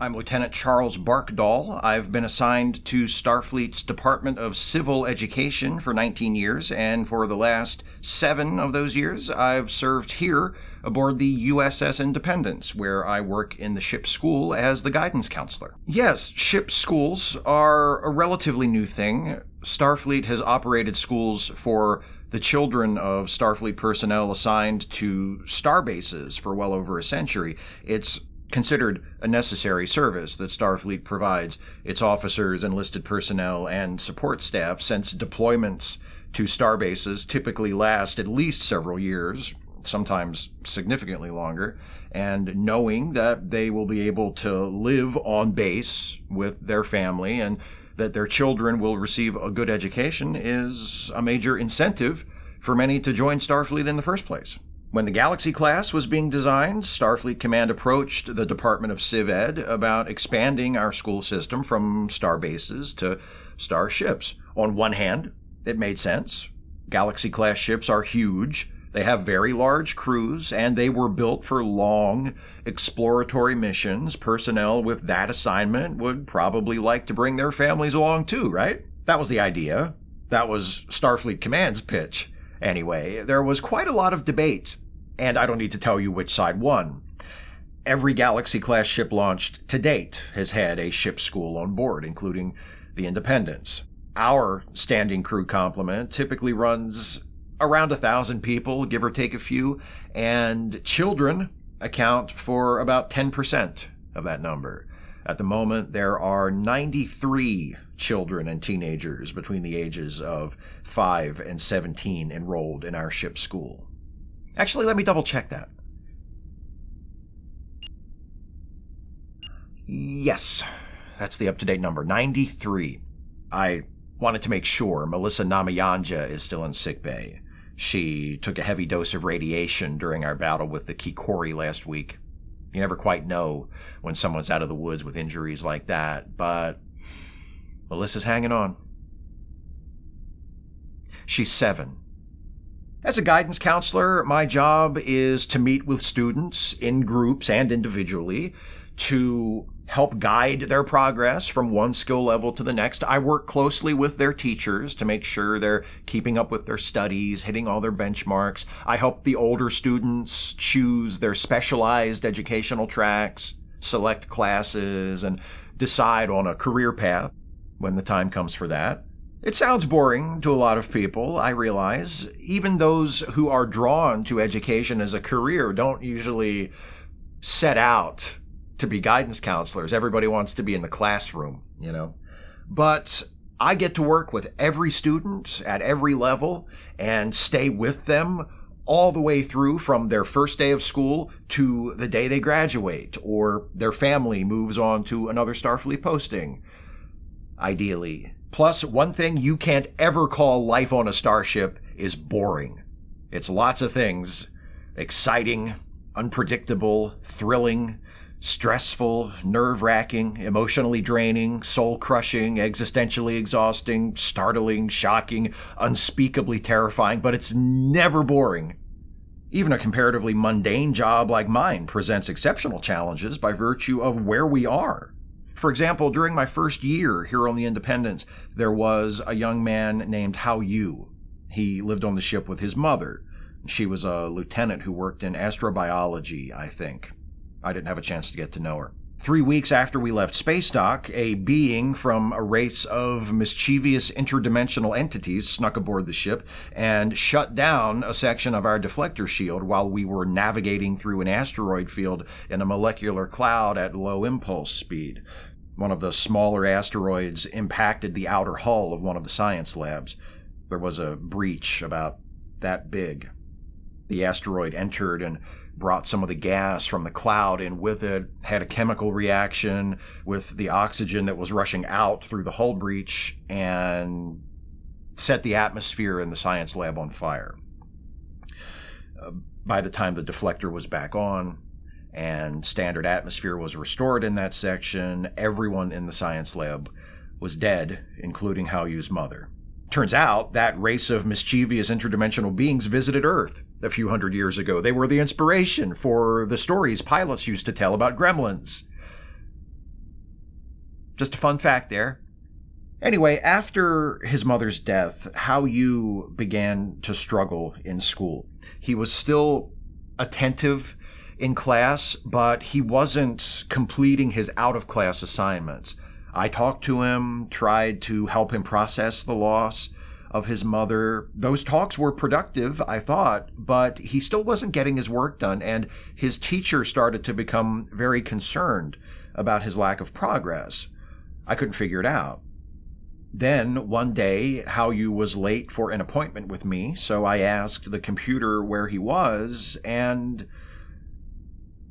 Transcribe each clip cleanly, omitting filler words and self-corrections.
I'm Lieutenant Charles Barkdahl. I've been assigned to Starfleet's Department of Civil Education for 19 years, and for the last 7 of those years, I've served here aboard the USS Independence, where I work in the ship's school as the guidance counselor. Yes, ship schools are a relatively new thing. Starfleet has operated schools for the children of Starfleet personnel assigned to starbases for well over a century. It's considered a necessary service that Starfleet provides its officers, enlisted personnel, and support staff, since deployments to starbases typically last at least several years, sometimes significantly longer, and knowing that they will be able to live on base with their family and that their children will receive a good education is a major incentive for many to join Starfleet in the first place. When the Galaxy class was being designed, Starfleet Command approached the Department of Civ Ed about expanding our school system from starbases to starships. On one hand, it made sense. Galaxy class ships are huge. They have very large crews, and they were built for long, exploratory missions. Personnel with that assignment would probably like to bring their families along too, right? That was the idea. That was Starfleet Command's pitch. Anyway, there was quite a lot of debate, and I don't need to tell you which side won. Every Galaxy-class ship launched to date has had a ship school on board, including the Independence. Our standing crew complement typically runs around 1,000 people, give or take a few, and children account for about 10% of that number. At the moment, there are 93 children and teenagers between the ages of 5 and 17 enrolled in our ship school. Actually, let me double check that. Yes, that's the up-to-date number, 93. I wanted to make sure Melissa Namayanja is still in sickbay. She took a heavy dose of radiation during our battle with the Kikori last week. You never quite know when someone's out of the woods with injuries like that, but Melissa's hanging on. She's 7. As a guidance counselor, my job is to meet with students in groups and individually to help guide their progress from one skill level to the next. I work closely with their teachers to make sure they're keeping up with their studies, hitting all their benchmarks. I help the older students choose their specialized educational tracks, select classes, and decide on a career path when the time comes for that. It sounds boring to a lot of people, I realize. Even those who are drawn to education as a career don't usually set out to be guidance counselors. Everybody wants to be in the classroom, you know. But I get to work with every student at every level and stay with them all the way through, from their first day of school to the day they graduate or their family moves on to another Starfleet posting, ideally. Plus, one thing you can't ever call life on a starship is boring. It's lots of things: exciting, unpredictable, thrilling, stressful, nerve-wracking, emotionally draining, soul-crushing, existentially exhausting, startling, shocking, unspeakably terrifying, but it's never boring. Even a comparatively mundane job like mine presents exceptional challenges by virtue of where we are. For example, during my first year here on the Independence, there was a young man named Hao Yu. He lived on the ship with his mother. She was a lieutenant who worked in astrobiology, I think. I didn't have a chance to get to know her. 3 weeks after we left Space Dock, a being from a race of mischievous interdimensional entities snuck aboard the ship and shut down a section of our deflector shield while we were navigating through an asteroid field in a molecular cloud at low impulse speed. One of the smaller asteroids impacted the outer hull of one of the science labs. There was a breach about that big. The asteroid entered and brought some of the gas from the cloud in with it, had a chemical reaction with the oxygen that was rushing out through the hull breach, and set the atmosphere in the science lab on fire. By the time the deflector was back on and standard atmosphere was restored in that section, everyone in the science lab was dead, including Hao Yu's mother. Turns out that race of mischievous interdimensional beings visited Earth a few hundred years ago. They were the inspiration for the stories pilots used to tell about gremlins. Just a fun fact there. Anyway, after his mother's death, Hao Yu began to struggle in school. He was still attentive in class, but he wasn't completing his out-of-class assignments. I talked to him, tried to help him process the loss of his mother. Those talks were productive, I thought, but he still wasn't getting his work done, and his teacher started to become very concerned about his lack of progress. I couldn't figure it out. Then, one day, Hao Yu was late for an appointment with me, so I asked the computer where he was, and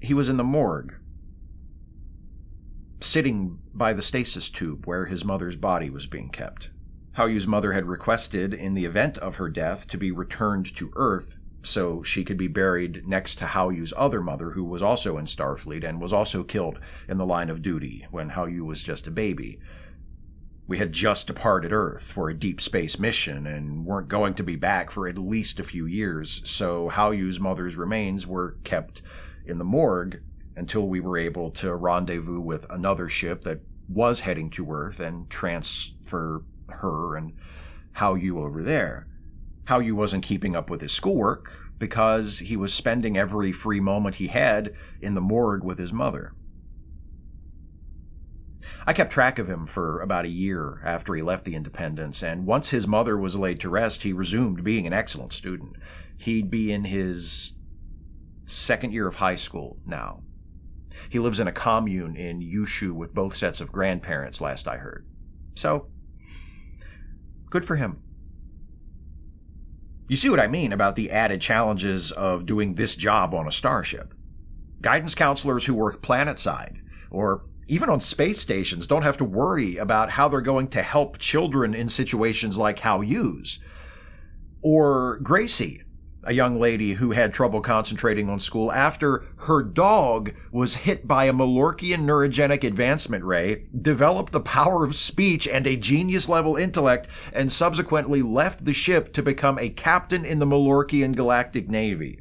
he was in the morgue, sitting by the stasis tube where his mother's body was being kept. Hao Yu's mother had requested, in the event of her death, to be returned to Earth so she could be buried next to Hao Yu's other mother, who was also in Starfleet and was also killed in the line of duty when Hao Yu was just a baby. We had just departed Earth for a deep space mission and weren't going to be back for at least a few years, so Hao Yu's mother's remains were kept in the morgue until we were able to rendezvous with another ship that was heading to Earth and transfer her and Hao Yu over there. Hao Yu wasn't keeping up with his schoolwork because he was spending every free moment he had in the morgue with his mother. I kept track of him for about a year after he left the Independence, and once his mother was laid to rest, he resumed being an excellent student. He'd be in his second year of high school now. He lives in a commune in Yushu with both sets of grandparents, last I heard. So, good for him. You see what I mean about the added challenges of doing this job on a starship. Guidance counselors who work planetside, or even on space stations, don't have to worry about how they're going to help children in situations like Hao Yu's. Or Gracie, a young lady who had trouble concentrating on school after her dog was hit by a Malorkian neurogenic advancement ray, developed the power of speech and a genius-level intellect, and subsequently left the ship to become a captain in the Malorkian Galactic Navy.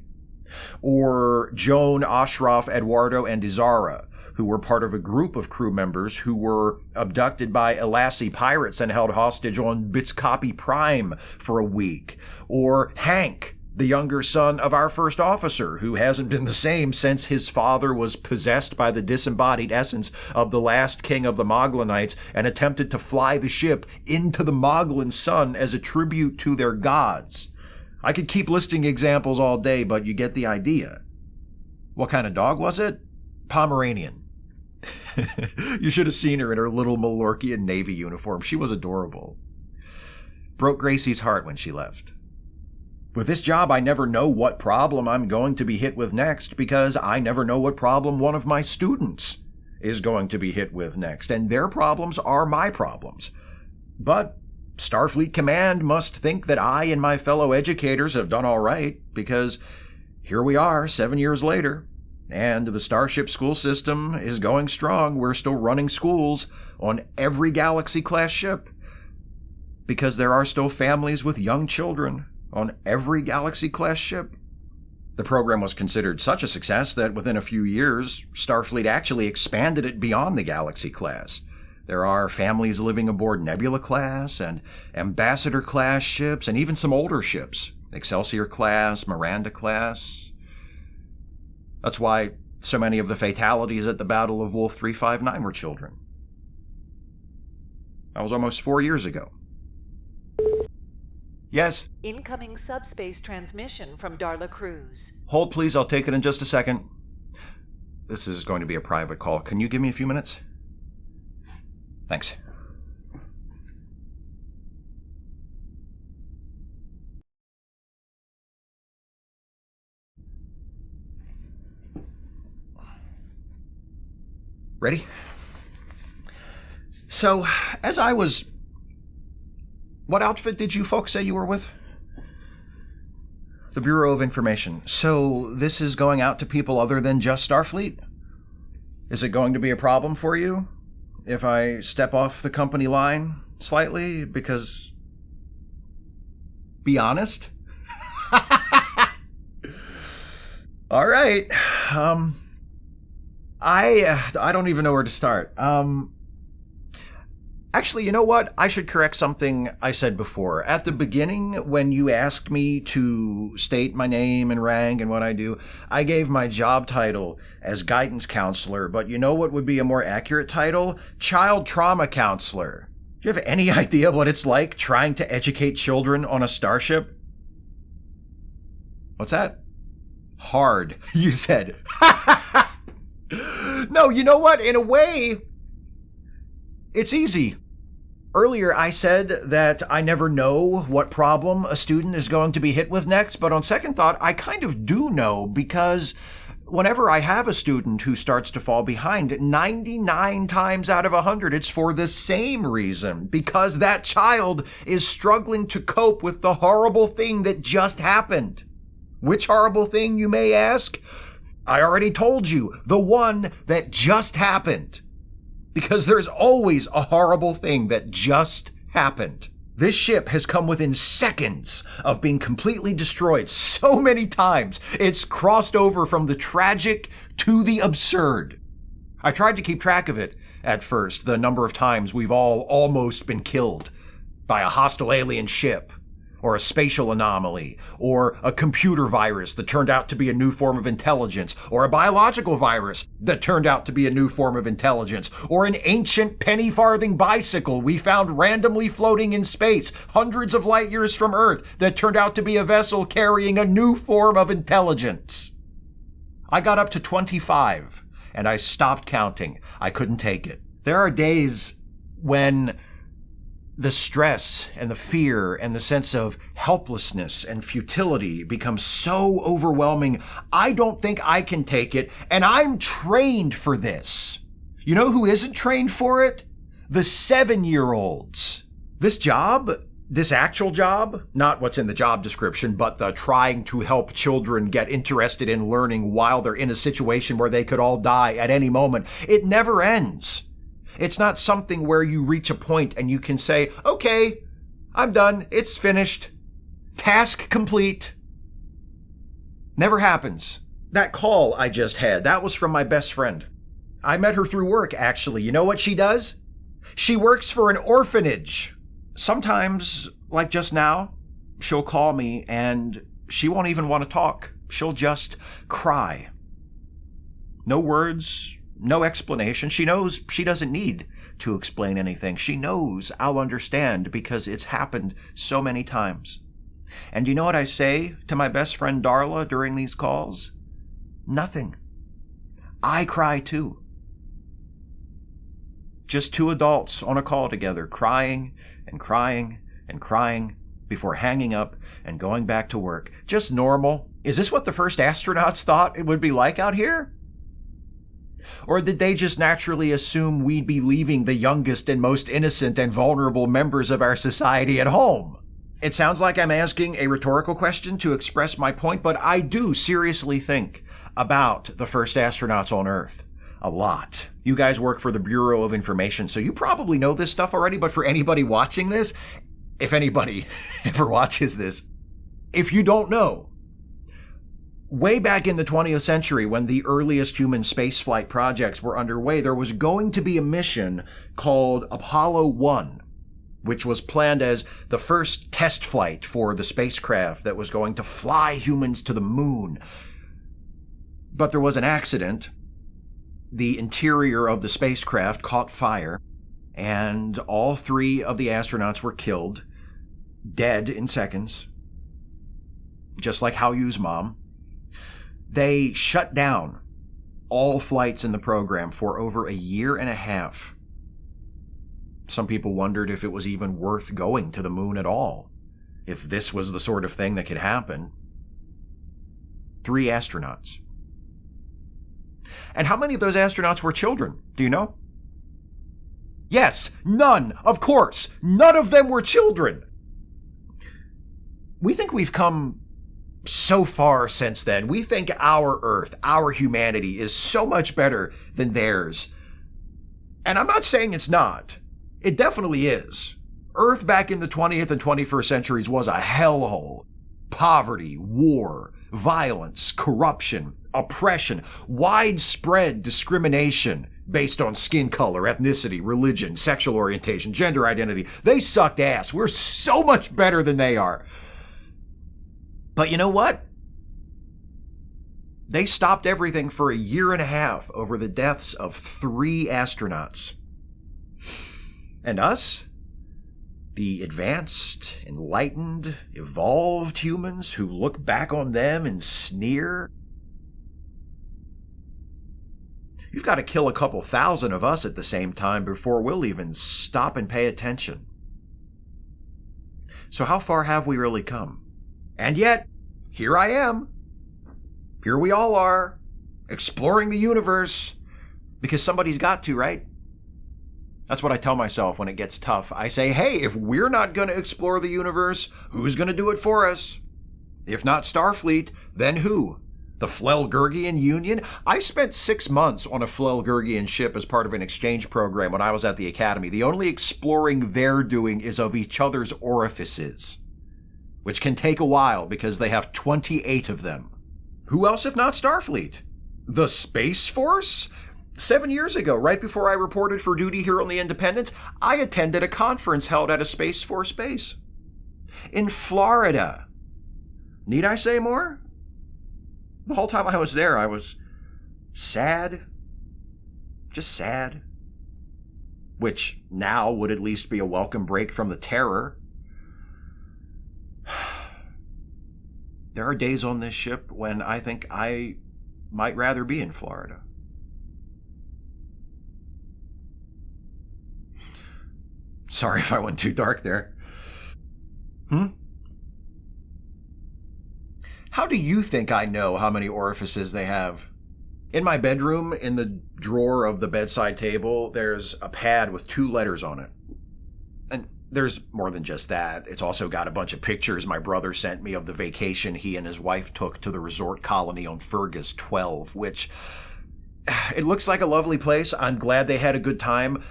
Or Joan, Ashraf, Eduardo, and Izara, who were part of a group of crew members who were abducted by Elassi pirates and held hostage on Bitskapi Prime for a week. Or Hank, the younger son of our first officer, who hasn't been the same since his father was possessed by the disembodied essence of the last king of the Moglanites and attempted to fly the ship into the Moglan sun as a tribute to their gods. I could keep listing examples all day, but you get the idea. What kind of dog was it? Pomeranian. You should have seen her in her little Malorkian Navy uniform. She was adorable. Broke Gracie's heart when she left. With this job, I never know what problem I'm going to be hit with next because I never know what problem one of my students is going to be hit with next, and their problems are my problems. But Starfleet Command must think that I and my fellow educators have done all right because here we are 7 years later. And the Starship school system is going strong. We're still running schools on every Galaxy-class ship because there are still families with young children on every Galaxy-class ship. The program was considered such a success that within a few years, Starfleet actually expanded it beyond the Galaxy-class. There are families living aboard Nebula-class and Ambassador-class ships, and even some older ships, Excelsior-class, Miranda-class. That's why so many of the fatalities at the Battle of Wolf 359 were children. That was almost 4 years ago. Yes? Incoming subspace transmission from Darla Cruz. Hold, please. I'll take it in just a second. This is going to be a private call. Can you give me a few minutes? Thanks. Ready? So, as I was... What outfit did you folks say you were with? The Bureau of Information. So, this is going out to people other than just Starfleet? Is it going to be a problem for you if I step off the company line slightly? Because... Be honest? All right. I don't even know where to start. Actually, you know what? I should correct something I said before. At the beginning, when you asked me to state my name and rank and what I do, I gave my job title as guidance counselor, but you know what would be a more accurate title? Child trauma counselor. Do you have any idea what it's like trying to educate children on a starship? What's that? Hard, you said. No, you know what? In a way, it's easy. Earlier, I said that I never know what problem a student is going to be hit with next, but on second thought, I kind of do know, because whenever I have a student who starts to fall behind, 99 times out of 100, it's for the same reason, because that child is struggling to cope with the horrible thing that just happened. Which horrible thing, you may ask? I already told you, the one that just happened. Because there's always a horrible thing that just happened. This ship has come within seconds of being completely destroyed so many times, it's crossed over from the tragic to the absurd. I tried to keep track of it at first, the number of times we've all almost been killed by a hostile alien ship, or a spatial anomaly, or a computer virus that turned out to be a new form of intelligence, or a biological virus that turned out to be a new form of intelligence, or an ancient penny-farthing bicycle we found randomly floating in space hundreds of light years from Earth that turned out to be a vessel carrying a new form of intelligence. I got up to 25, and I stopped counting. I couldn't take it. There are days when the stress and the fear and the sense of helplessness and futility becomes so overwhelming, I don't think I can take it, and I'm trained for this. You know who isn't trained for it? The 7-year-olds. This job, this actual job, not what's in the job description, but the trying to help children get interested in learning while they're in a situation where they could all die at any moment, it never ends. It's not something where you reach a point and you can say, okay, I'm done, it's finished, task complete. Never happens. That call I just had, that was from my best friend. I met her through work, actually. You know what she does? She works for an orphanage. Sometimes, like just now, she'll call me and she won't even want to talk. She'll just cry. No words, no explanation. She knows she doesn't need to explain anything. She knows I'll understand because it's happened so many times. And you know what I say to my best friend Darla during these calls? Nothing. I cry too. Just two adults on a call together, crying and crying and crying before hanging up and going back to work. Just normal. Is this what the first astronauts thought it would be like out here? Or did they just naturally assume we'd be leaving the youngest and most innocent and vulnerable members of our society at home? It sounds like I'm asking a rhetorical question to express my point, but I do seriously think about the first astronauts on Earth a lot. You guys work for the Bureau of Information, so you probably know this stuff already, but for anybody watching this, if anybody ever watches this, if you don't know, way back in the 20th century, when the earliest human spaceflight projects were underway, there was going to be a mission called Apollo 1, which was planned as the first test flight for the spacecraft that was going to fly humans to the moon. But there was an accident. The interior of the spacecraft caught fire, and all 3 of the astronauts were killed, dead in seconds, just like Hao Yu's mom. They shut down all flights in the program for over a year and a half. Some people wondered if it was even worth going to the moon at all, if this was the sort of thing that could happen. 3 astronauts. And how many of those astronauts were children? Do you know? Yes, none, of course. None of them were children. We think we've come so far since then. We think our Earth, our humanity, is so much better than theirs. And I'm not saying it's not. It definitely is. Earth back in the 20th and 21st centuries was a hellhole. Poverty, war, violence, corruption, oppression, widespread discrimination, based on skin color, ethnicity, religion, sexual orientation, gender identity. They sucked ass. We're so much better than they are. But you know what? They stopped everything for a year and a half over the deaths of 3 astronauts. And us? The advanced, enlightened, evolved humans who look back on them and sneer? You've got to kill a couple thousand of us at the same time before we'll even stop and pay attention. So how far have we really come? And yet, here I am. Here we all are, exploring the universe, because somebody's got to, right? That's what I tell myself when it gets tough. I say, hey, if we're not going to explore the universe, who's going to do it for us? If not Starfleet, then who? The Flelgurgian Union? I spent 6 months on a Flelgurgian ship as part of an exchange program when I was at the Academy. The only exploring they're doing is of each other's orifices, which can take a while because they have 28 of them. Who else if not Starfleet? The Space Force? 7 years ago, right before I reported for duty here on the Independence, I attended a conference held at a Space Force base in Florida. Need I say more? The whole time I was there, I was sad. Just sad. Which now would at least be a welcome break from the terror. There are days on this ship when I think I might rather be in Florida. Sorry if I went too dark there. How do you think I know how many orifices they have? In my bedroom, in the drawer of the bedside table, there's a pad with 2 letters on it. And there's more than just that. It's also got a bunch of pictures my brother sent me of the vacation he and his wife took to the resort colony on Fergus 12, which, it looks like a lovely place. I'm glad they had a good time,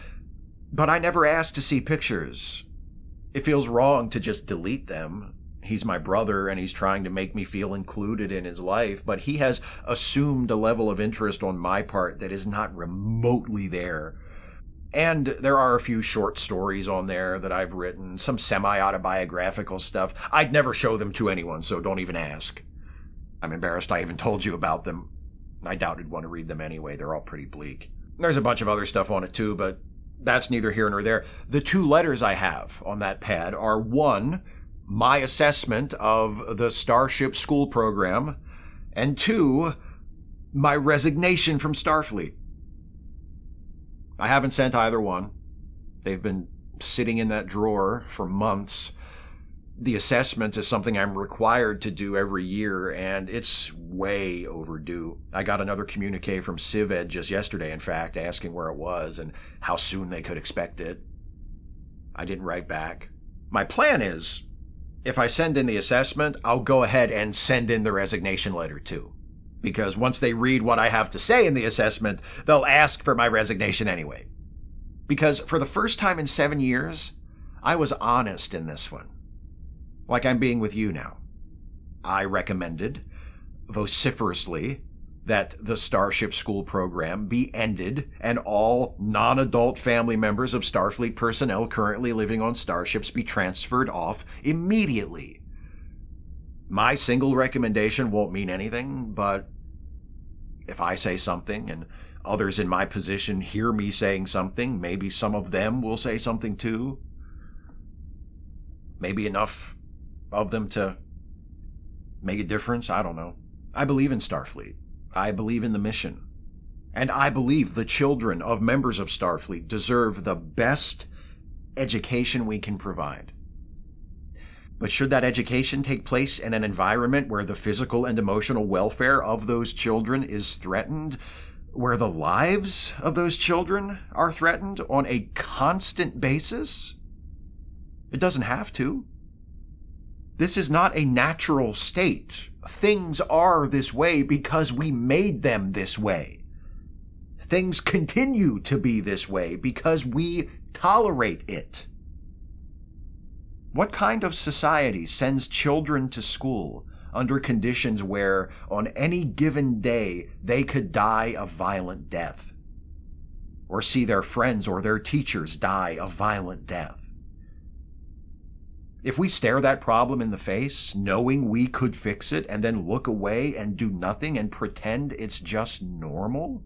but I never asked to see pictures. It feels wrong to just delete them. He's my brother, and he's trying to make me feel included in his life, but he has assumed a level of interest on my part that is not remotely there. And there are a few short stories on there that I've written, some semi-autobiographical stuff. I'd never show them to anyone, so don't even ask. I'm embarrassed I even told you about them. I doubt you'd want to read them anyway. They're all pretty bleak. There's a bunch of other stuff on it too, but that's neither here nor there. The 2 letters I have on that pad are 1, my assessment of the Starship School program, and 2, my resignation from Starfleet. I haven't sent either one. They've been sitting in that drawer for months. The assessment is something I'm required to do every year, and it's way overdue. I got another communique from CivEd just yesterday, in fact, asking where it was and how soon they could expect it. I didn't write back. My plan is, if I send in the assessment, I'll go ahead and send in the resignation letter too. Because once they read what I have to say in the assessment, they'll ask for my resignation anyway. Because for the first time in 7 years, I was honest in this one. Like I'm being with you now. I recommended, vociferously, that the Starship School program be ended and all non-adult family members of Starfleet personnel currently living on starships be transferred off immediately. My single recommendation won't mean anything, but if I say something and others in my position hear me saying something, maybe some of them will say something too. Maybe enough of them to make a difference, I don't know. I believe in Starfleet. I believe in the mission. And I believe the children of members of Starfleet deserve the best education we can provide. But should that education take place in an environment where the physical and emotional welfare of those children is threatened, where the lives of those children are threatened on a constant basis? It doesn't have to. This is not a natural state. Things are this way because we made them this way. Things continue to be this way because we tolerate it. What kind of society sends children to school under conditions where, on any given day, they could die a violent death? or see their friends or their teachers die a violent death. If we stare that problem in the face, knowing we could fix it, and then look away and do nothing and pretend it's just normal,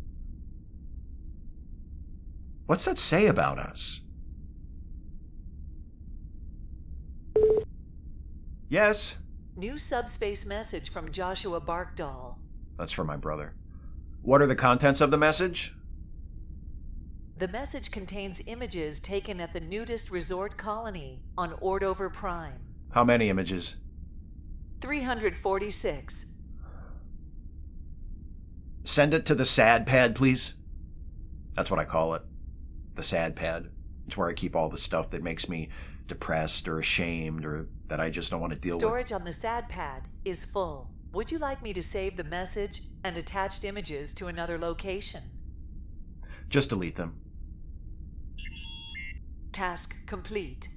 what's that say about us? Yes? New subspace message from Joshua Barkdahl. That's from my brother. What are the contents of the message? The message contains images taken at the nudist resort colony on Ordover Prime. How many images? 346. Send it to the sad pad, please. That's what I call it. The sad pad. It's where I keep all the stuff that makes me depressed or ashamed or that I just don't want to deal with. Storage on the sad pad is full. Would you like me to save the message and attached images to another location? Just delete them. Task complete.